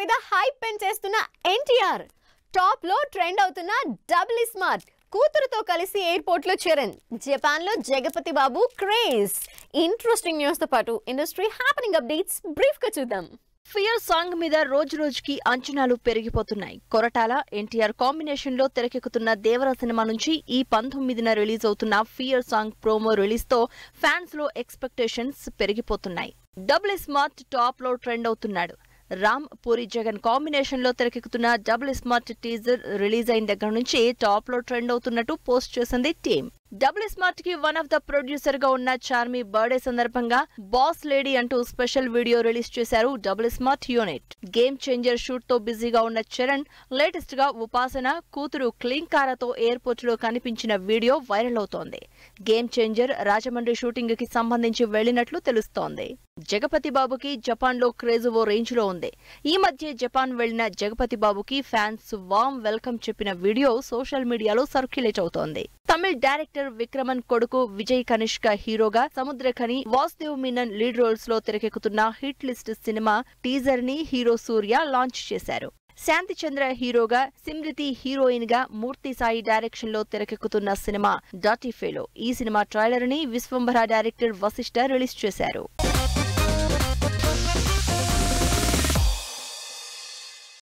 మీద hype పెంచేస్తున్న NTR top లో trend అవుతున్న డబుల్ స్మార్ట్ కూతురుతో కలిసి ఎయిర్పోర్ట్ లో చరణ్ జపాన్ లో జగపతి బాబు క్రేజ్ ఇంట్రెస్టింగ్ న్యూస్ తో పాటు ఇండస్ట్రీ హ్యాపెనింగ్ అప్డేట్స్ బ్రీఫ్ గా చూద్దాం. ఫియర్ సాంగ్ మీద రోజు రోజుకి అంచనాలు పెరిగిపోతున్నాయి. కొరటాల ఎన్టీఆర్ కాంబినేషన్ లో తెరకెక్కుతున్న దేవర సినిమా నుంచి ఈ 19న రిలీజ్ అవుతున్న ఫియర్ సాంగ్ ప్రోమో రిలీజ్ తో ఫ్యాన్స్ లో ఎక్స్పెక్టేషన్స్ పెరిగిపోతున్నాయి. డబుల్ స్మార్ట్ టాప్ లో ట్రెండ్ అవుతున్నాడు. రామ్ పూరి జగన్ కాంబినేషన్ లో తెరకెక్కుతున్న డబుల్ స్మార్ట్ టీజర్ రిలీజ్ అయిన దగ్గర నుంచి టాప్ లో ట్రెండ్ అవుతున్నట్టు పోస్ట్ చేసింది టీమ్. డబుల్ స్మార్ట్ కి వన్ ఆఫ్ ద ప్రొడ్యూసర్ గా ఉన్న చార్మి బర్త్డే సందర్భంగా బాస్ లేడీ అంటూ స్పెషల్ వీడియో రిలీజ్ చేశారు double smart unit. Game changer shoot తో బిజీగా ఉన్న చరణ్ లేటెస్ట్ గా ఉపాసన కూతురు క్లింకారాతో ఎయిర్పోర్ట్ లో కనిపించిన వీడియో వైరల్ అవుతోంది. గేమ్ చేంజర్ రాజమండ్రి షూటింగ్ కి సంబంధించి వెళ్లినట్లు తెలుస్తోంది. జగపతి బాబుకి జపాన్ లో క్రేజ్ ఓ రేంజ్ లో ఉంది. ఈ మధ్య జపాన్ వెళ్లిన జగపతి బాబుకి ఫ్యాన్స్ వామ్ వెల్కమ్ చెప్పిన వీడియో సోషల్ మీడియాలో సర్క్యులేట్ అవుతోంది. తమిళ్ డైరెక్టర్ విక్రమన్ కొడుకు విజయ్ కనిష్క హీరోగా, సముద్రఖని, వాసుదేవ్ మీనన్ లీడ్ రోల్స్ లో తెరకెక్కుతున్న హిట్ లిస్ట్ సినిమా టీజర్ ని హీరో సూర్య లాంచ్ చేశారు. శాంతి చంద్ర హీరోగా, సిమ్రితి హీరోయిన్ గా మూర్తి సాయి డైరెక్షన్ లో తెరకెక్కుతున్న సినిమా డాటీ ఫెలో. ఈ సినిమా ట్రైలర్ ని విశ్వంభర డైరెక్టర్ వశిష్ఠ రిలీజ్ చేశారు.